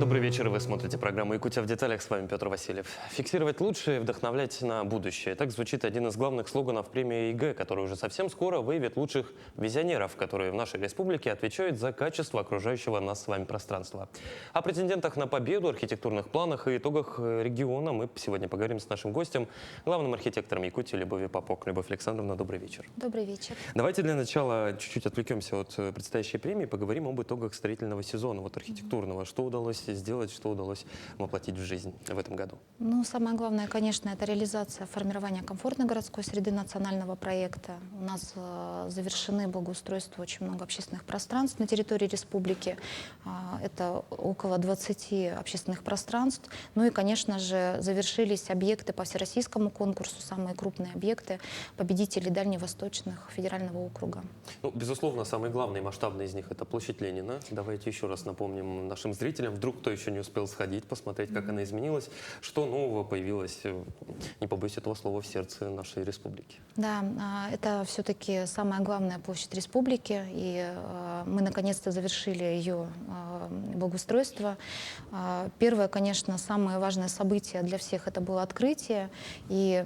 Добрый вечер, вы смотрите программу «Якутия в деталях», с вами Петр Васильев. Фиксировать лучшее, вдохновлять на будущее. Так звучит один из главных слоганов премии ЕГЭ, который уже совсем скоро выявит лучших визионеров, которые в нашей республике отвечают за качество окружающего нас с вами пространства. О претендентах на победу, архитектурных планах и итогах региона мы сегодня поговорим с нашим гостем, главным архитектором Якутии Любовью Попок. Любовь Александровна, добрый вечер. Добрый вечер. Давайте для начала чуть-чуть отвлекемся от предстоящей премии, поговорим об итогах строительного сезона, вот архитектурного. Что удалось сделать, что удалось воплотить в жизнь в этом году? Ну, самое главное, конечно, это реализация формирования комфортной городской среды национального проекта. У нас завершены благоустройство очень много общественных пространств на территории республики. Это около 20 общественных пространств. Ну и, конечно же, завершились объекты по всероссийскому конкурсу, самые крупные объекты, победители дальневосточных федерального округа. Ну, безусловно, самый главный и масштабный из них — это площадь Ленина. Давайте еще раз напомним нашим зрителям, вдруг кто еще не успел сходить, посмотреть, как она изменилась, что нового появилось, не побоюсь этого слова, в сердце нашей республики. Да, это все-таки самая главная площадь республики, и мы наконец-то завершили ее благоустройство. Первое, конечно, самое важное событие для всех — это было открытие, и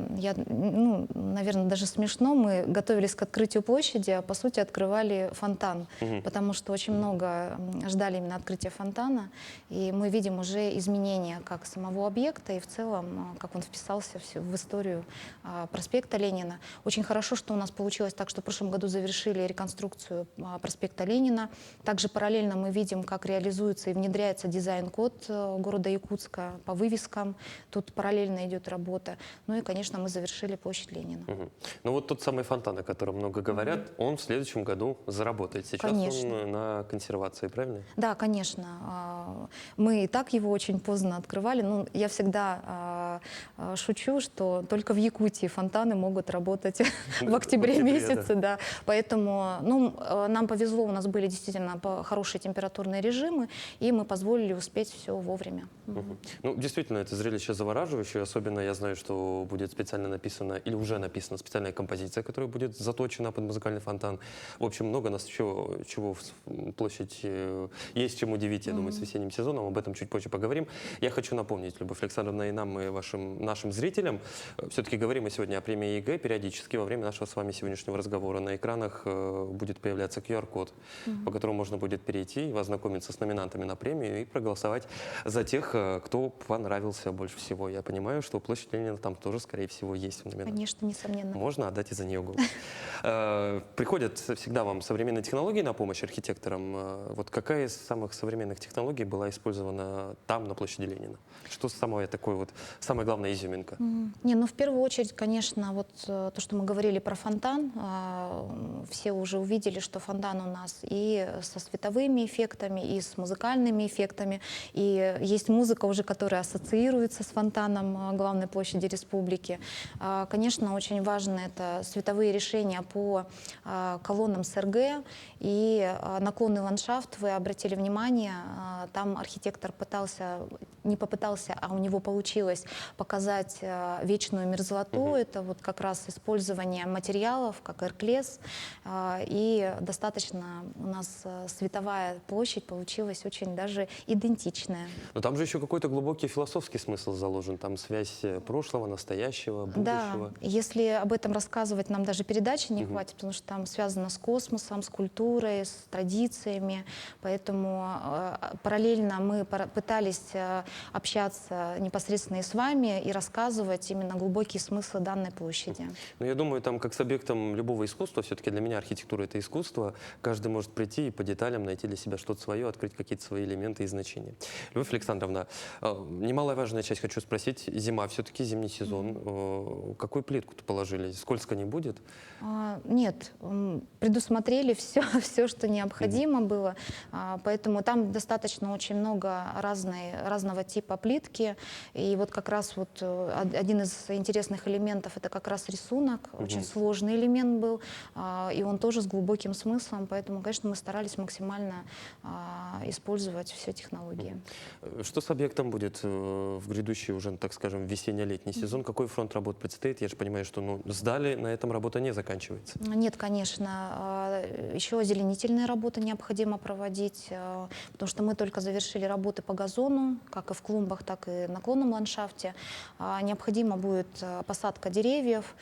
наверное, даже смешно, мы готовились к открытию площади, а по сути открывали фонтан, потому что очень много ждали именно открытия фонтана, и мы видим уже изменения как самого объекта и в целом, как он вписался в историю проспекта Ленина. Очень хорошо, что у нас получилось так, что в прошлом году завершили реконструкцию проспекта Ленина. Также параллельно мы видим, как реализуется и внедряется дизайн-код города Якутска по вывескам. Тут параллельно идет работа. Ну и, конечно, мы завершили площадь Ленина. Ну вот тот самый фонтан, о котором много говорят, он в следующем году заработает. Сейчас Конечно. он на консервации, правильно? Да, конечно. Мы и так его очень поздно открывали. Ну, я всегда шучу, что только в Якутии фонтаны могут работать в октябре месяце. Да. Поэтому нам повезло, у нас были действительно хорошие температурные режимы, и мы позволили успеть все вовремя. Ну, действительно, это зрелище завораживающее. Особенно я знаю, что будет специально написана, или уже написана специальная композиция, которая будет заточена под музыкальный фонтан. В общем, много нас чего в площадь есть чем удивить, я думаю, с весенним сезоном. Об этом чуть позже поговорим. Я хочу напомнить, Любовь Александровна, и нам, и нашим зрителям, все-таки говорим мы сегодня о премии ЕГЭ. Периодически во время нашего с вами сегодняшнего разговора на экранах будет появляться QR-код, по которому можно будет перейти и ознакомиться с номинантами на премию и проголосовать за тех, кто понравился больше всего. Я понимаю, что площадь Ленина там тоже, скорее всего, есть в номинантах. Конечно, несомненно. Можно отдать и за нее голос. Приходят всегда вам современные технологии на помощь архитекторам. Вот какая из самых современных технологий была использована там, на площади Ленина? Что самое такое вот, самая главная изюминка? В первую очередь, конечно, вот то, что мы говорили про фонтан, все уже увидели, что фонтан у нас и со световыми эффектами, и с музыкальными эффектами, и есть музыка уже, которая ассоциируется с фонтаном главной площади республики. Конечно, очень важно это световые решения по колоннам СРГ и наклонный ландшафт. Вы обратили внимание, там архитектор не попытался, а у него получилось показать вечную мерзлоту. Это вот как раз использование материалов, как эрклес. И достаточно у нас световая площадь получилась очень даже идентичная. Но там же еще какой-то глубокий философский смысл заложен. Там связь прошлого, настоящего, будущего. Да, если об этом рассказывать, нам даже передачи не хватит, потому что там связано с космосом, с культурой, с традициями. Поэтому параллельно мы пытались общаться непосредственно и с вами и рассказывать именно глубокий смысл данной площади. Ну, я думаю, там как с объектом любого искусства, все-таки для меня архитектура — это искусство. Каждый может прийти и по деталям найти для себя что-то свое, открыть какие-то свои элементы и значения. Любовь Александровна, немаловажная часть, хочу спросить. Зима, все-таки зимний сезон. Какую плитку-то положили? Скользко не будет? Нет, предусмотрели все, что необходимо было. Поэтому там достаточно очень много разного типа плитки. И вот как раз раз вот один из интересных элементов — это как раз рисунок. Очень сложный элемент был, и он тоже с глубоким смыслом, поэтому, конечно, мы старались максимально использовать все технологии. Что с объектом будет в грядущий уже, так скажем, весенне-летний сезон? Какой фронт работ предстоит? Я же понимаю, что сдали, на этом работа не заканчивается. Нет, конечно, еще озеленительные работы необходимо проводить, потому что мы только завершили работы по газону, как и в клумбах, так и на наклонном ландшафте. Необходима будет посадка деревьев.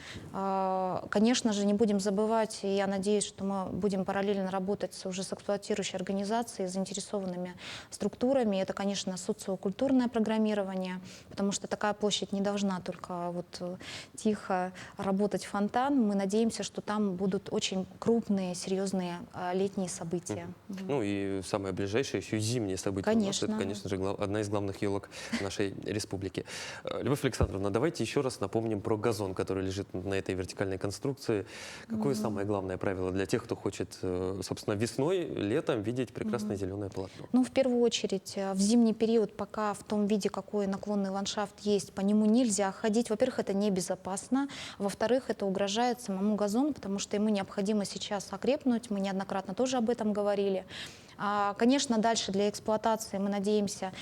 Конечно же, не будем забывать, и я надеюсь, что мы будем параллельно работать уже с эксплуатирующей организацией, заинтересованными структурами. Это, конечно, социокультурное программирование, потому что такая площадь не должна только вот тихо работать фонтан. Мы надеемся, что там будут очень крупные, серьезные летние события. Ну и самое ближайшее еще и зимние события. Конечно. Это, конечно же, одна из главных елок нашей республики. Любовь Александровна, давайте еще раз напомним про газон, который лежит на этой вертикальной конструкции. Какое самое главное правило для тех, кто хочет, собственно, весной, летом видеть прекрасное зеленое полотно? Ну, в первую очередь, в зимний период, пока в том виде, какой наклонный ландшафт есть, по нему нельзя ходить. Во-первых, это небезопасно. Во-вторых, это угрожает самому газону, потому что ему необходимо сейчас окрепнуть. Мы неоднократно тоже об этом говорили. Конечно, дальше для эксплуатации мы надеемся,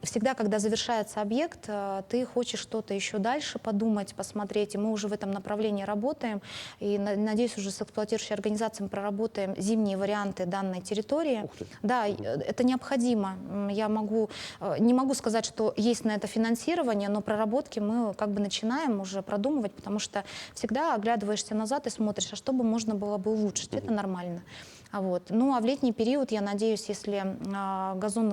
всегда, когда завершается объект, ты хочешь что-то еще дальше подумать, посмотреть, и мы уже в этом направлении работаем. И, надеюсь, уже с эксплуатирующей организацией мы проработаем зимние варианты данной территории. Ух ты. Да, это необходимо. Я не могу сказать, что есть на это финансирование, но проработки мы как бы начинаем уже продумывать, потому что всегда оглядываешься назад и смотришь, а что бы можно было бы улучшить. Это нормально. Вот. Ну а в летний период, я надеюсь, если газон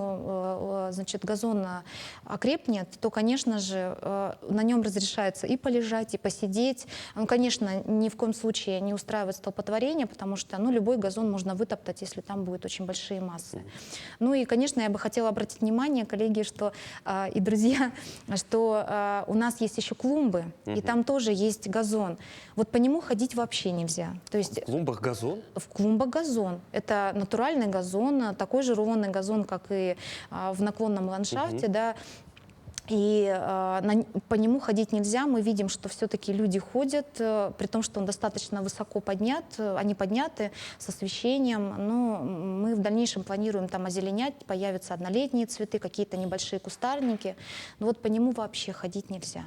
окрепнет, то, конечно же, на нем разрешается и полежать, и посидеть. Ну, конечно, ни в коем случае не устраивать столпотворение, потому что любой газон можно вытоптать, если там будут очень большие массы. Ну и, конечно, я бы хотела обратить внимание, коллеги, и друзья, что у нас есть еще клумбы, и там тоже есть газон. Вот по нему ходить вообще нельзя. То есть, В клумбах газон? в клумбах газон. Это натуральный газон, такой же рваный газон, как и в наклонном ландшафте, да. И по нему ходить нельзя. Мы видим, что все-таки люди ходят, при том, что он достаточно высоко поднят, они подняты с освещением. Но мы в дальнейшем планируем там озеленять, появятся однолетние цветы, какие-то небольшие кустарники. Но вот по нему вообще ходить нельзя.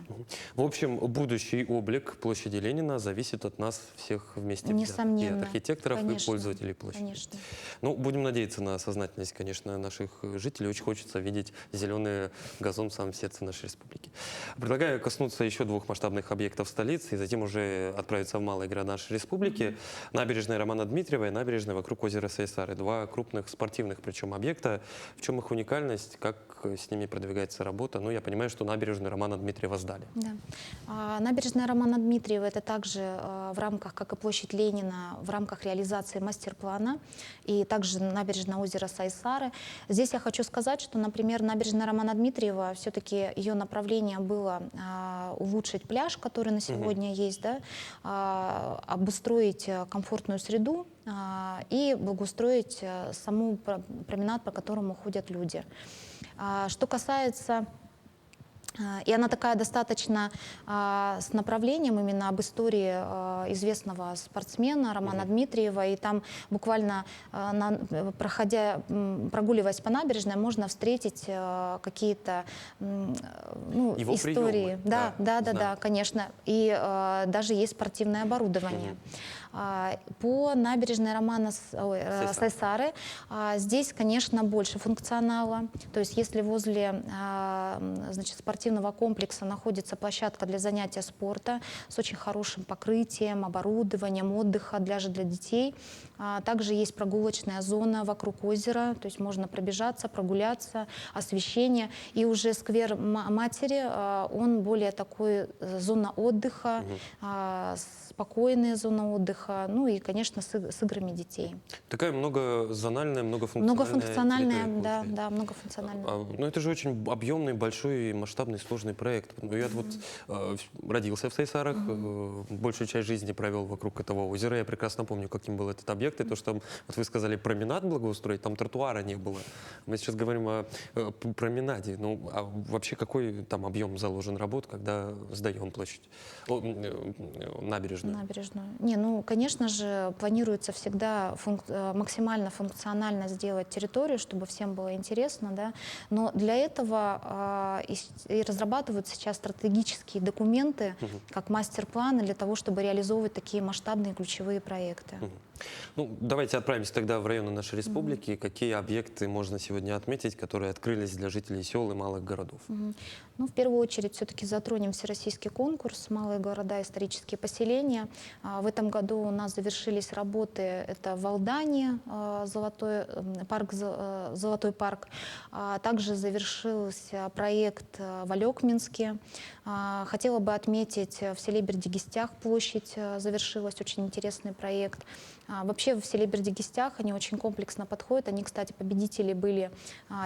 В общем, будущий облик площади Ленина зависит от нас всех вместе взятых. Несомненно. И от архитекторов, Конечно. и пользователей площади. Конечно. Ну, будем надеяться на сознательность, конечно, наших жителей. Очень хочется видеть зеленый газон в самом сердце нашей республики. Предлагаю коснуться еще двух масштабных объектов столицы и затем уже отправиться в малые города нашей республики. Набережная Романа Дмитриева и набережная вокруг озера Сайсары. Два крупных спортивных причем объекта. В чем их уникальность, как с ними продвигается работа? Ну, я понимаю, что набережную Романа Дмитриева сдали. Да. Набережная Романа Дмитриева — это также в рамках, как и площадь Ленина, в рамках реализации мастер-плана, и также набережная озера Сайсары. Здесь я хочу сказать, что, например, набережная Романа Дмитриева, все-таки ее направление было улучшить пляж, который на сегодня есть, да, обустроить комфортную среду и благоустроить саму променад, по которому ходят люди. Что касается... И она такая достаточно с направлением именно об истории известного спортсмена Романа Дмитриева. И там буквально, прогуливаясь по набережной, можно встретить какие-то Его истории. приемы. Да, конечно. И даже есть спортивное оборудование. По набережной Романа Сайсары здесь, конечно, больше функционала. То есть если возле спортивного комплекса находится площадка для занятия спорта с очень хорошим покрытием, оборудованием, отдыха для детей. Также есть прогулочная зона вокруг озера, то есть можно пробежаться, прогуляться, освещение. И уже сквер Матери, он более такой зона отдыха с спокойные зоны отдыха, ну и, конечно, с играми детей. Такая многозональная, многофункциональная Многофункциональная, территория да, получается. да, многофункциональная. Ну, это же очень объемный, большой, масштабный, сложный проект. Ну, я вот родился в Сайсарах, большую часть жизни провел вокруг этого озера. Я прекрасно помню, каким был этот объект. И то, что там, вот вы сказали, променад благоустроить, там тротуара не было. Мы сейчас говорим о променаде. Ну, а вообще какой там объем заложен работ, когда сдаем площадь, набережную? Набережную. Не, ну, конечно же, планируется всегда максимально функционально сделать территорию, чтобы всем было интересно, да. Но для этого и разрабатываются сейчас стратегические документы, как мастер-планы для того, чтобы реализовывать такие масштабные ключевые проекты. Ну, давайте отправимся тогда в районы нашей республики. Какие объекты можно сегодня отметить, которые открылись для жителей сел и малых городов? Ну, в первую очередь, все-таки затронем всероссийский конкурс «Малые города. Исторические поселения». В этом году у нас завершились работы. Это в Алдане, Золотой парк. Также завершился проект в Алекминске. Хотела бы отметить, в селе Бердигистях площадь завершилась, очень интересный проект. Вообще в селе Бердигистях они очень комплексно подходят. Они, кстати, победители были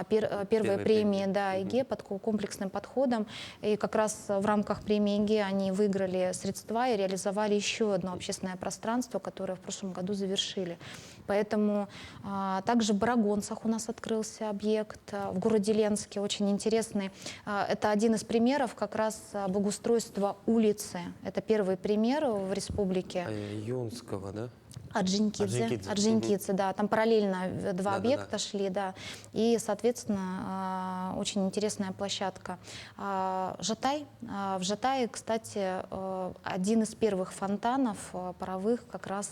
первой премии ЕГЭ под комплексным подходом. И как раз в рамках премии ЕГЭ они выиграли средства и реализовали еще одно общественное пространство, которое в прошлом году завершили. Поэтому также в Барагонцах у нас открылся объект, в городе Ленске очень интересный. Это один из примеров как раз благоустройства улицы. Это первый пример в республике. Юнского, да? Орджоникидзе, да. Там параллельно два объекта шли, да. И, соответственно, очень интересная площадка. Жатай. В Жатае, кстати, один из первых фонтанов паровых как раз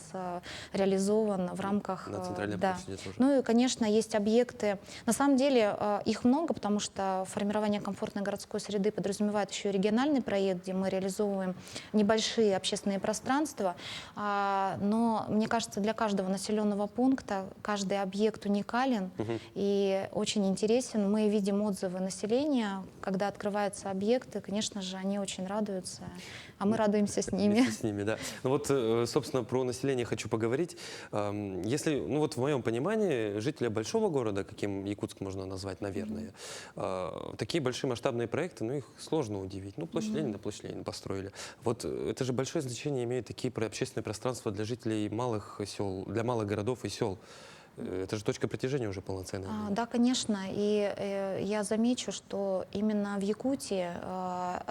реализован в рамках... На центральной площади тоже. Ну и, конечно, есть объекты. На самом деле их много, потому что формирование комфортной городской среды подразумевает еще и региональный проект, где мы реализовываем небольшие общественные пространства. Но мне кажется, для каждого населенного пункта каждый объект уникален и очень интересен. Мы видим отзывы населения, когда открываются объекты, конечно же, они очень радуются, а мы радуемся с ними. Вместе с ними, да. Ну вот, собственно, про население хочу поговорить. Если, ну вот в моем понимании, жители большого города, каким Якутск можно назвать, наверное, такие большие масштабные проекты, ну их сложно удивить. Ну, площадь Ленина, площадь Ленина построили. Вот это же большое значение имеют такие общественные пространства для жителей малых сел, для малых городов и сел. Это же точка притяжения уже полноценная. Да, конечно. И я замечу, что именно в Якутии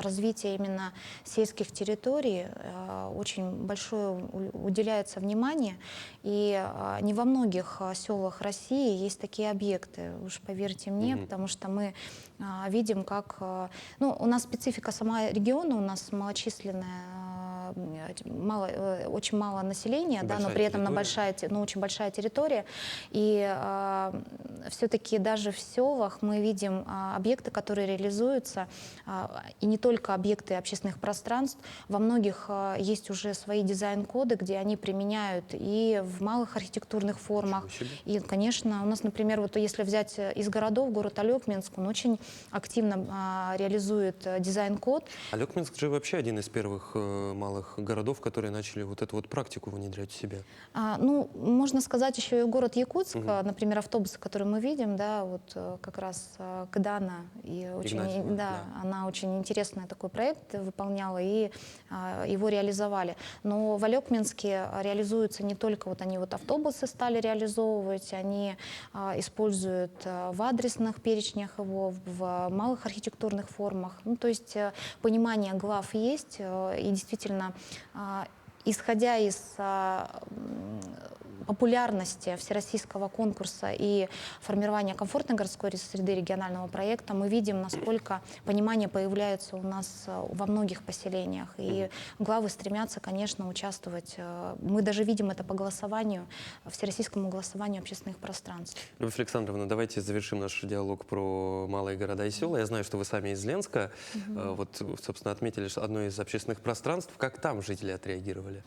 развитие именно сельских территорий очень большое уделяется внимание. И не во многих селах России есть такие объекты, уж поверьте мне, потому что мы видим, как... Ну, у нас специфика сама региона, у нас малочисленная, очень мало населения, да, но при этом очень большая территория. И все-таки даже в селах мы видим объекты, которые реализуются, и не только объекты общественных пространств. Во многих есть уже свои дизайн-коды, где они применяют и в малых архитектурных формах. И, конечно, у нас, например, вот если взять из городов, город Алекминск, он очень активно реализует дизайн-код. Алекминск же вообще один из первых малых городов, которые начали вот эту вот практику внедрять в себя. Ну, можно сказать еще и город Якутск, например, автобусы, которые мы видим, да, вот как раз Кдана, и очень, она очень интересный такой проект выполняла, и его реализовали. Но в Алекминске реализуются не только вот они вот автобусы стали реализовывать, они используют в адресных перечнях его, в малых архитектурных формах. Ну, то есть понимание глав есть, и действительно, исходя из популярности всероссийского конкурса и формирования комфортной городской среды регионального проекта, мы видим, насколько понимание появляется у нас во многих поселениях. И главы стремятся, конечно, участвовать. Мы даже видим это по голосованию, всероссийскому голосованию общественных пространств. Любовь Александровна, давайте завершим наш диалог про малые города и села. Я знаю, что вы сами из Ленска. Вот, собственно, отметили одно из общественных пространств. Как там жители отреагировали?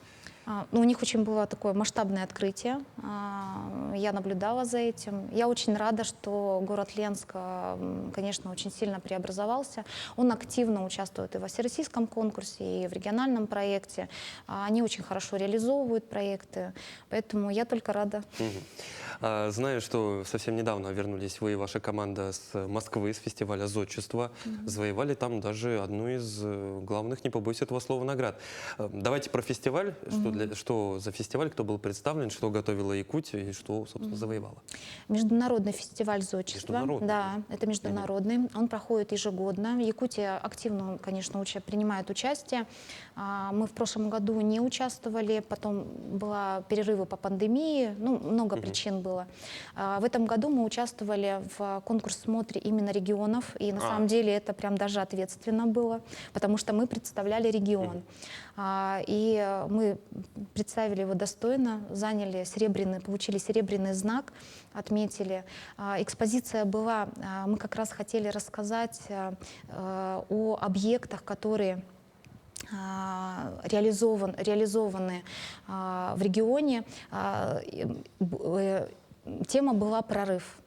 Ну, у них очень было такое масштабное открытие. Я наблюдала за этим. Я очень рада, что город Ленск, конечно, очень сильно преобразовался. Он активно участвует и во всероссийском конкурсе, и в региональном проекте. Они очень хорошо реализовывают проекты, поэтому я только рада. Знаю, что совсем недавно вернулись вы и ваша команда с Москвы, с фестиваля «Зодчество». Завоевали там даже одну из главных, не побоюсь этого слова, наград. Давайте про фестиваль. Что за фестиваль, кто был представлен, что готовила Якутия и что, собственно, завоевала? Международный фестиваль «Зодчество». Международный? Да, это международный. Он проходит ежегодно. Якутия активно, конечно, принимает участие. Мы в прошлом году не участвовали, потом была перерывы по пандемии, ну, много причин было. В этом году мы участвовали в конкурс-смотре именно регионов, и на самом деле это прям даже ответственно было, потому что мы представляли регион. И мы представили его достойно, получили серебряный знак, отметили. Экспозиция была, мы как раз хотели рассказать о объектах, которые реализованы в регионе. Тема была «Прорыв».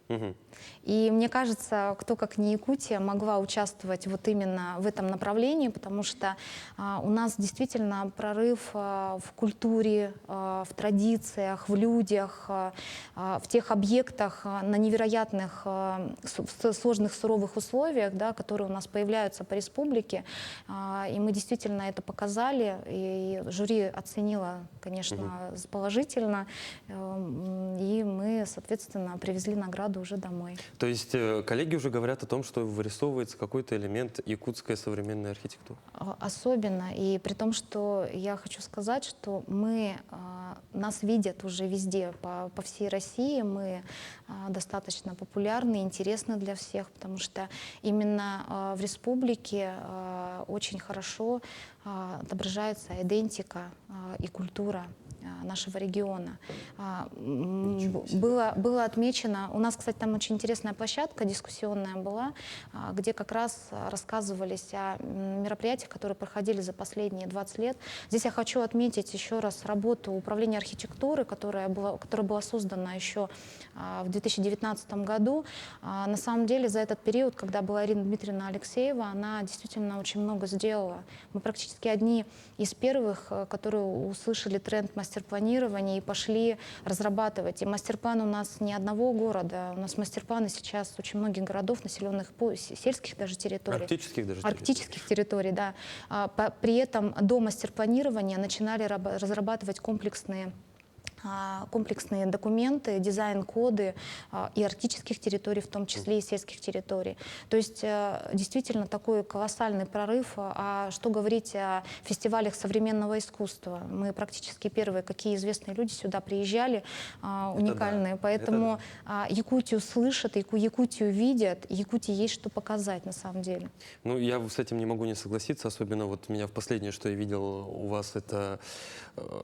И мне кажется, кто как не Якутия могла участвовать вот именно в этом направлении, потому что у нас действительно прорыв в культуре, в традициях, в людях, в тех объектах на невероятных, сложных, суровых условиях, да, которые у нас появляются по республике. И мы действительно это показали, и жюри оценило, конечно, положительно, и мы, соответственно, привезли награду уже домой. То есть коллеги уже говорят о том, что вырисовывается какой-то элемент якутской современной архитектуры. Особенно, и при том, что я хочу сказать, что нас видят уже везде, по всей России, мы достаточно популярны, интересны для всех, потому что именно в республике очень хорошо отображается идентика и культура нашего региона. Было отмечено, у нас, кстати, там очень интересная площадка дискуссионная была, где как раз рассказывались о мероприятиях, которые проходили за последние 20 лет. Здесь я хочу отметить еще раз работу управления архитектуры, которая была создана еще в 2019 году. На самом деле за этот период, когда была Ирина Дмитриевна Алексеева, она действительно очень много сделала. Мы практически одни из первых, которые услышали тренд мастер-планирования и пошли разрабатывать. И мастер-план у нас не одного города, у нас мастер-планы сейчас очень многих городов, населенных сельских даже территорий. Арктических территорий, да. При этом до мастер-планирования начинали разрабатывать комплексные документы, дизайн-коды и арктических территорий, в том числе и сельских территорий. То есть действительно такой колоссальный прорыв. А что говорить о фестивалях современного искусства? Мы практически первые, какие известные люди сюда приезжали, уникальные. Да. Поэтому Якутию слышат, Якутию видят, Якутии есть что показать на самом деле. Ну, я с этим не могу не согласиться, особенно вот меня в последнее, что я видел у вас, это,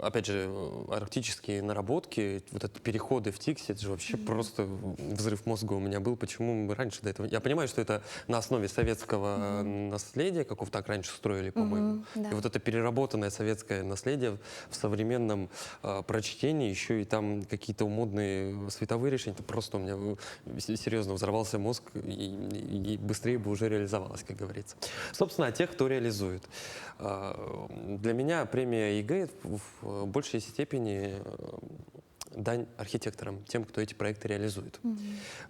опять же, арктические наработки, вот это переходы в Тикси, это же вообще просто взрыв мозга у меня был. Почему мы раньше до этого... Я понимаю, что это на основе советского наследия, как так раньше строили, по-моему. Да. И вот это переработанное советское наследие в современном прочтении, еще и там какие-то модные световые решения, это просто у меня серьезно взорвался мозг, и быстрее бы уже реализовалось, как говорится. Собственно, о тех, кто реализует. Для меня премия ЕГЭ в большей степени дань архитекторам, тем, кто эти проекты реализует.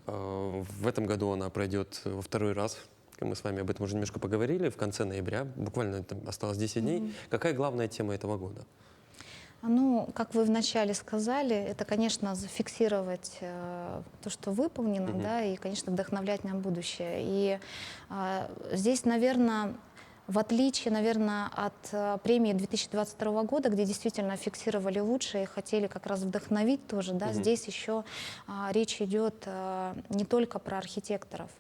В этом году она пройдет во второй раз. Мы с вами об этом уже немножко поговорили. В конце ноября, буквально там осталось 10 дней. Какая главная тема этого года? Ну, как вы вначале сказали, это, конечно, зафиксировать то, что выполнено, да, и, конечно, вдохновлять на будущее. И здесь, наверное, в отличие, наверное, от премии 2022 года, где действительно фиксировали лучшее и хотели как раз вдохновить тоже, да, здесь еще речь идет не только про архитекторов.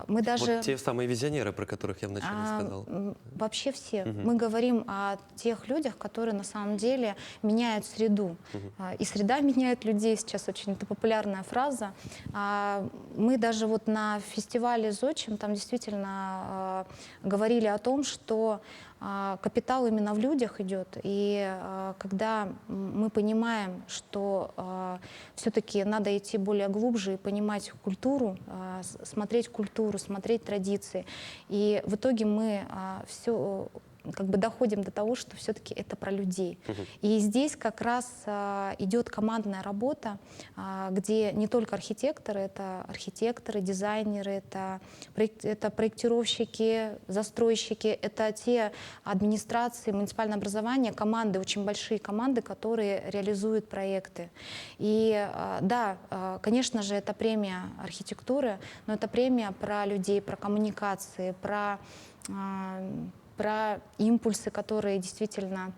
Мы даже... Вот те самые визионеры, про которых я вначале сказал. Вообще все. Мы говорим о тех людях, которые на самом деле меняют среду. И среда меняет людей, сейчас очень это популярная фраза. Мы даже вот на фестивале «Зодчим» там действительно говорили о том, что капитал именно в людях идет. И когда мы понимаем, что все-таки надо идти более глубже и понимать культуру, смотреть традиции. И в итоге мы все как бы доходим до того, что все-таки это про людей. И здесь как раз идет командная работа, где не только архитекторы, это архитекторы, дизайнеры, это проектировщики, застройщики, это те администрации, муниципальное образование, команды, очень большие команды, которые реализуют проекты. И да, конечно же, это премия архитектуры, но это премия про людей, про коммуникации, про импульсы, которые действительно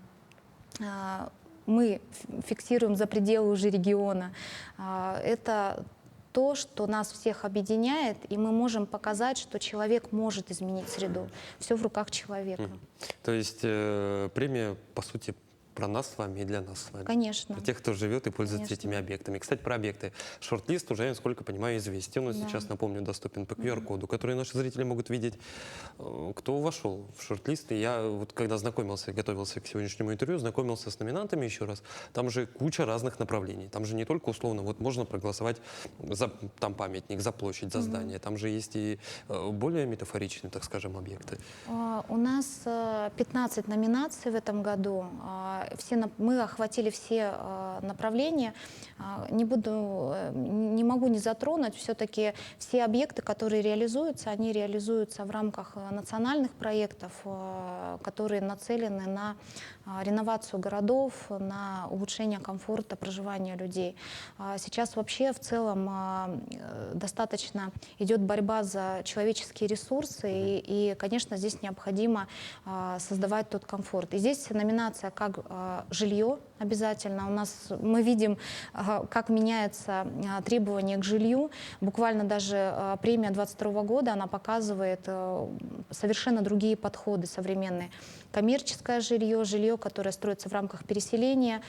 мы фиксируем за пределы уже региона. Это то, что нас всех объединяет, и мы можем показать, что человек может изменить среду. Все в руках человека. То есть премия, по сути, про нас с вами и для нас с вами. Конечно. Про тех, кто живет и пользуется Конечно. этими объектами. Кстати, про объекты. Шорт-лист уже, насколько понимаю, известен. Он сейчас, напомню, доступен по QR-коду, который наши зрители могут видеть. Кто вошел в шорт-лист? И я вот когда знакомился, готовился к сегодняшнему интервью, знакомился с номинантами еще раз. Там же куча разных направлений. Там же не только условно, вот можно проголосовать за там памятник, за площадь, за здание. Там же есть и более метафоричные, так скажем, объекты. У нас 15 номинаций в этом году. Мы охватили все направления. Не могу не затронуть. Все-таки все объекты, которые реализуются, они реализуются в рамках национальных проектов, которые нацелены на реновацию городов, на улучшение комфорта проживания людей. Сейчас вообще в целом достаточно идет борьба за человеческие ресурсы, и, конечно, здесь необходимо создавать тот комфорт. И здесь номинация как жилье обязательно. Мы видим, как меняется требование к жилью. Буквально даже премия 22 года, она показывает совершенно другие подходы современные. Коммерческое жилье, жилье, которое строится в рамках переселения.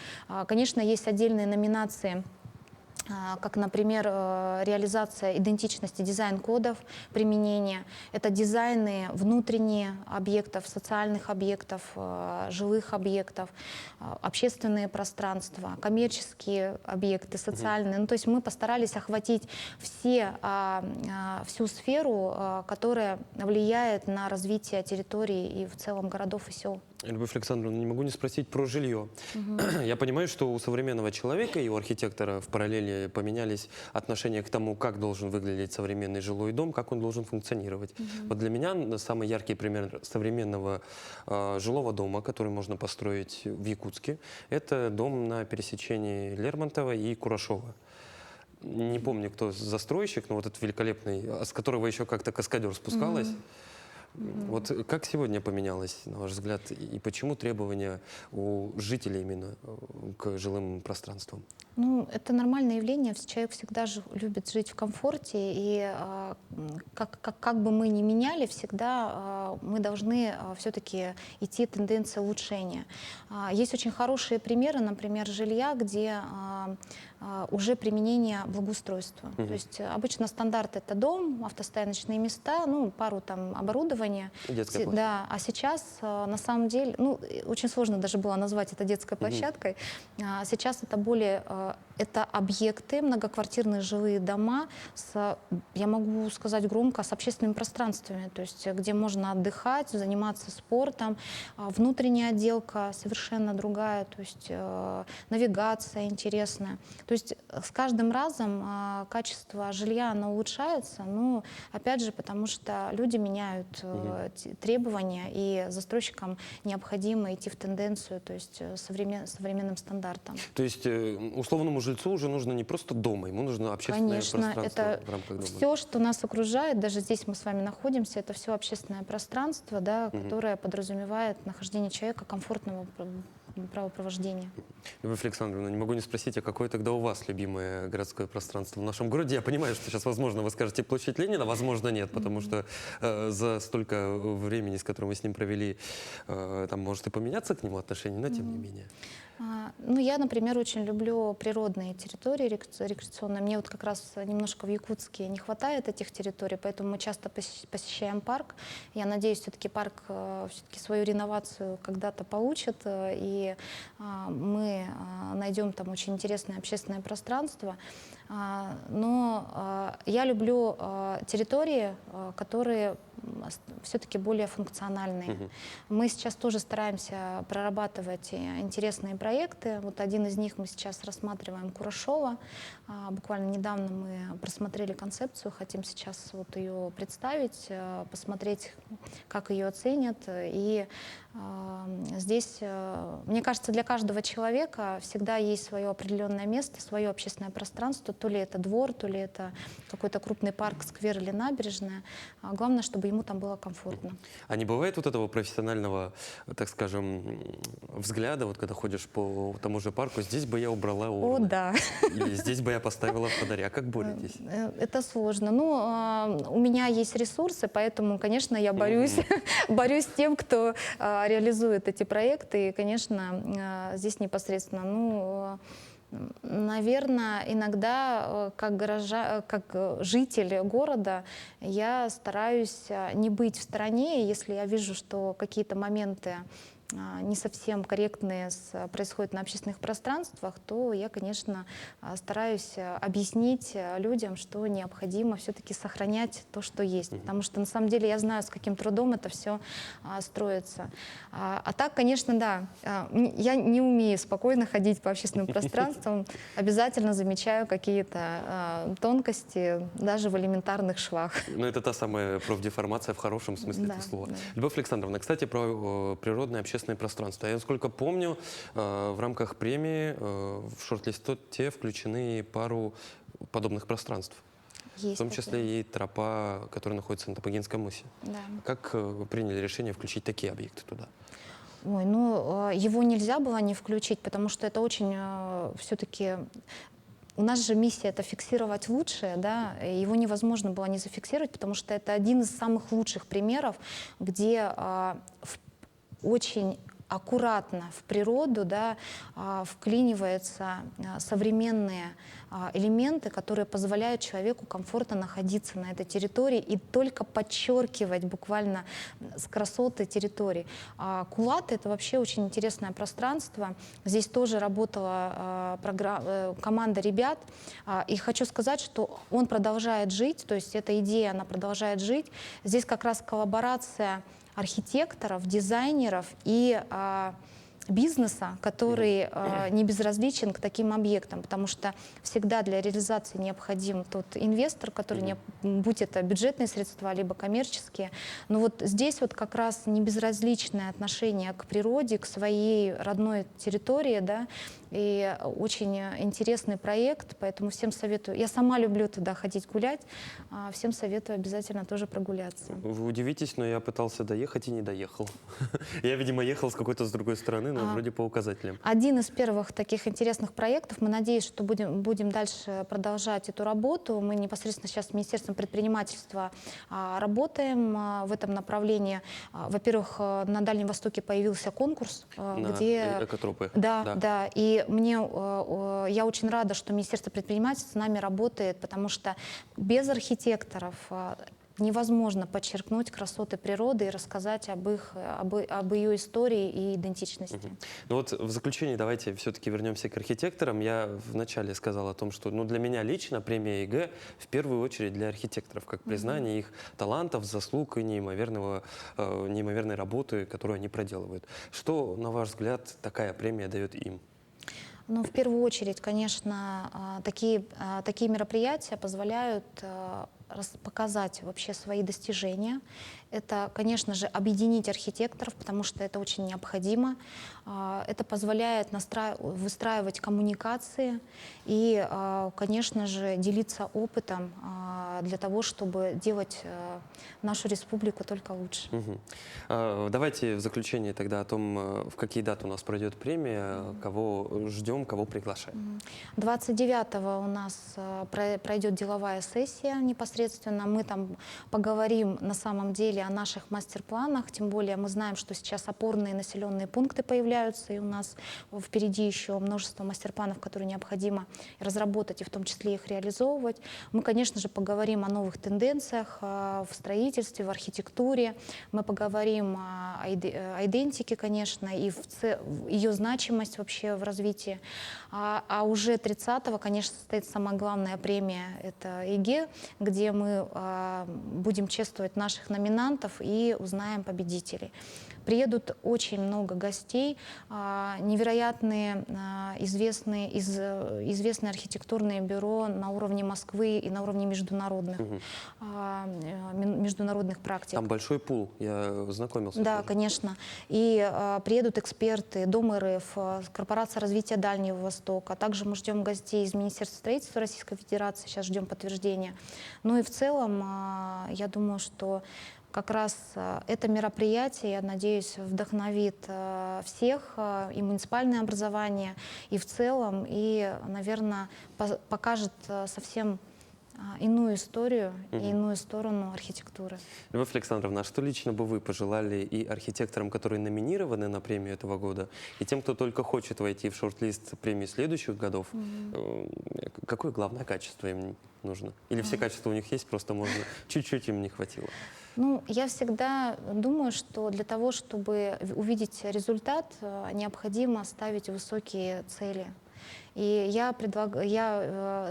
Конечно, есть отдельные номинации, как, например, реализация идентичности дизайн-кодов применения. Это дизайны внутренние объектов, социальных объектов, жилых объектов, общественные пространства, коммерческие объекты, социальные. Ну, то есть мы постарались охватить всю сферу, которая влияет на развитие территорий и в целом городов и сел. Любовь Александровна, не могу не спросить про жилье. Я понимаю, что у современного человека и у архитектора в параллели поменялись отношения к тому, как должен выглядеть современный жилой дом, как он должен функционировать. Вот для меня самый яркий пример современного жилого дома, который можно построить в Якутске, это дом на пересечении Лермонтова и Курашова. Не помню, кто застройщик, но вот этот великолепный, с которого еще как-то каскадер спускалась. Вот как сегодня поменялось, на ваш взгляд, и почему требования у жителей именно к жилым пространствам? Ну, это нормальное явление. Человек всегда любит жить в комфорте, и как бы мы ни меняли, всегда мы должны все-таки идти тенденции улучшения. Есть очень хорошие примеры, например, жилья, где уже применение благоустройства. То есть обычно стандарт — это дом, автостояночные места, ну, пару там оборудования. Детская площадь. Да, а сейчас на самом деле, ну, очень сложно даже было назвать это детской площадкой. Сейчас это более, это объекты, многоквартирные жилые дома с, я могу сказать громко, с общественными пространствами, то есть где можно отдыхать, заниматься спортом. Внутренняя отделка совершенно другая, то есть навигация интересная. То есть с каждым разом качество жилья, оно улучшается, но опять же, потому что люди меняют требования, и застройщикам необходимо идти в тенденцию, то есть современным стандартам. То есть условному жильцу уже нужно не просто дом, ему нужно общественное пространство это в рамках дома. все, что нас окружает, даже здесь мы с вами находимся, это все общественное пространство, да, которое подразумевает нахождение человека комфортного правопровождения. Любовь Александровна, не могу не спросить, а какое тогда у вас любимое городское пространство в нашем городе? Я понимаю, что сейчас, возможно, вы скажете площадь Ленина, возможно, нет, потому что за столько времени, с которым вы с ним провели, там может и поменяться к нему отношение, но тем не менее. Ну, я, например, очень люблю природные территории рекреационные. Мне вот как раз немножко в Якутске не хватает этих территорий, поэтому мы часто посещаем парк. Я надеюсь, все-таки парк все-таки свою реновацию когда-то получит, и мы найдем там очень интересное общественное пространство. Но я люблю территории, которые все-таки более функциональные. Мы сейчас тоже стараемся прорабатывать интересные проекты. Вот один из них мы сейчас рассматриваем Курашова. Буквально недавно мы просмотрели концепцию, хотим сейчас вот ее представить, посмотреть, как ее оценят. И здесь, мне кажется, для каждого человека всегда есть свое определенное место, свое общественное пространство, то ли это двор, то ли это какой-то крупный парк, сквер или набережная. Главное, чтобы ему там было комфортно. А не бывает вот этого профессионального, так скажем, взгляда, вот когда ходишь по тому же парку, здесь бы я убрала урны, О, да. или здесь бы я поставила фонаря. Как боретесь? Это сложно. Ну, у меня есть ресурсы, поэтому, конечно, я борюсь, борюсь с тем, кто реализует эти проекты. И, конечно, здесь непосредственно, ну, наверное, иногда как житель города я стараюсь не быть в стороне, если я вижу, что какие-то моменты не совсем корректные происходят на общественных пространствах, то я, конечно, стараюсь объяснить людям, что необходимо все-таки сохранять то, что есть. Потому что, на самом деле, я знаю, с каким трудом это все строится. А так, конечно, да, я не умею спокойно ходить по общественным пространствам, обязательно замечаю какие-то тонкости, даже в элементарных швах. Ну, это та самая профдеформация в хорошем смысле этого слова. Да. Любовь Александровна, кстати, про природное общественное пространство. Я, насколько помню, в рамках премии в шорт-листе включены пару подобных пространств. Есть В том такие. числе и тропа, которая находится на Топогинском мысе. Да. Как вы приняли решение включить такие объекты туда? Ой, ну, его нельзя было не включить, потому что это очень все-таки... У нас же миссия — это фиксировать лучшее, да, и его невозможно было не зафиксировать, потому что это один из самых лучших примеров, где очень аккуратно в природу, да, вклиниваются современные элементы, которые позволяют человеку комфортно находиться на этой территории и только подчеркивать буквально с красоты территории. Кулаты — это вообще очень интересное пространство. Здесь тоже работала команда ребят. И хочу сказать, что он продолжает жить, то есть эта идея, она продолжает жить. Здесь как раз коллаборация архитекторов, дизайнеров и бизнеса, который не безразличен к таким объектам, потому что всегда для реализации необходим тот инвестор, который, будь это бюджетные средства, либо коммерческие. Но вот здесь вот как раз не безразличное отношение к природе, к своей родной территории, да, и очень интересный проект, поэтому всем советую. Я сама люблю туда ходить гулять, всем советую обязательно тоже прогуляться. Вы удивитесь, но я пытался доехать и не доехал. Я, видимо, ехал с какой-то с другой стороны, но вроде по указателям. Один из первых таких интересных проектов. Мы надеемся, что будем дальше продолжать эту работу. Мы непосредственно сейчас с Министерством предпринимательства работаем в этом направлении. Во-первых, на Дальнем Востоке появился конкурс, где... Экотропы. Да. И я очень рада, что Министерство предпринимательства с нами работает, потому что без архитекторов невозможно подчеркнуть красоты природы и рассказать об ее истории и идентичности. Ну вот в заключение давайте все-таки вернемся к архитекторам. Я вначале сказал о том, что для меня лично премия ЕГЭ в первую очередь для архитекторов, как признание их талантов, заслуг и неимоверной работы, которую они проделывают. Что, на ваш взгляд, такая премия дает им? Ну, в первую очередь, конечно, такие мероприятия позволяют показать вообще свои достижения. Это, конечно же, объединить архитекторов, потому что это очень необходимо. Это позволяет выстраивать коммуникации и, конечно же, делиться опытом для того, чтобы делать нашу республику только лучше. Давайте в заключение тогда о том, в какие даты у нас пройдет премия, кого ждем, кого приглашаем. 29-го у нас пройдет деловая сессия непосредственно непосредственно мы там поговорим на самом деле о наших мастер-планах, тем более мы знаем, что сейчас опорные населенные пункты появляются, и у нас впереди еще множество мастер-планов, которые необходимо разработать и в том числе их реализовывать. Мы, конечно же, поговорим о новых тенденциях в строительстве, в архитектуре, мы поговорим о идентике, конечно, и ее значимость вообще в развитии. А уже 30-го, конечно, состоится самая главная премия, это ЕГЭ, где мы будем чествовать наших номинантов и узнаем победителей. Приедут очень много гостей, невероятные, известные архитектурные бюро на уровне Москвы и на уровне международных практик. Там большой пул, я знакомился. Да, тоже. конечно. И приедут эксперты, Дом РФ, Корпорация развития Дальнего Востока. Также мы ждем гостей из Министерства строительства Российской Федерации, сейчас ждем подтверждения. Ну и в целом, я думаю, что как раз это мероприятие, я надеюсь, вдохновит всех, и муниципальное образование, и в целом, и, наверное, покажет совсем иную историю и иную сторону архитектуры. Любовь Александровна, а что лично бы вы пожелали и архитекторам, которые номинированы на премию этого года, и тем, кто только хочет войти в шорт-лист премии следующих годов? Какое главное качество им нужно? Или все качества у них есть, просто можно чуть-чуть им не хватило? Ну, я всегда думаю, что для того, чтобы увидеть результат, необходимо ставить высокие цели. И я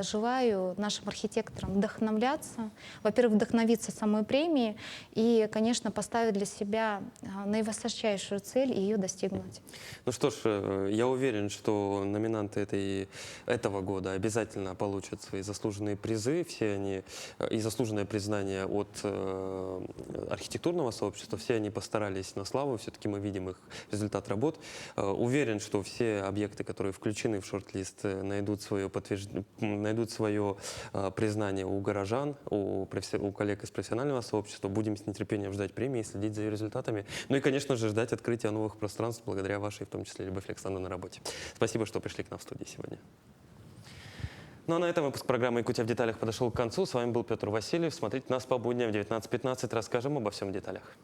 желаю нашим архитекторам вдохновляться, во-первых, вдохновиться самой премией и, конечно, поставить для себя наивысочайшую цель и ее достигнуть. Ну что ж, я уверен, что номинанты этого года обязательно получат свои заслуженные призы, все они, и заслуженное признание от архитектурного сообщества, все они постарались на славу, все-таки мы видим их результат работ. Уверен, что все объекты, которые включены в шорт-лист, найдут свое признание у горожан, у коллег из профессионального сообщества. Будем с нетерпением ждать премии и следить за ее результатами. Ну и, конечно же, ждать открытия новых пространств благодаря вашей, в том числе, Любовь Александровна, работе. Спасибо, что пришли к нам в студии сегодня. Ну а на этом выпуск программы «Якутия в деталях» подошел к концу. С вами был Петр Васильев. Смотрите нас по будням в 19:15. Расскажем обо всем в деталях.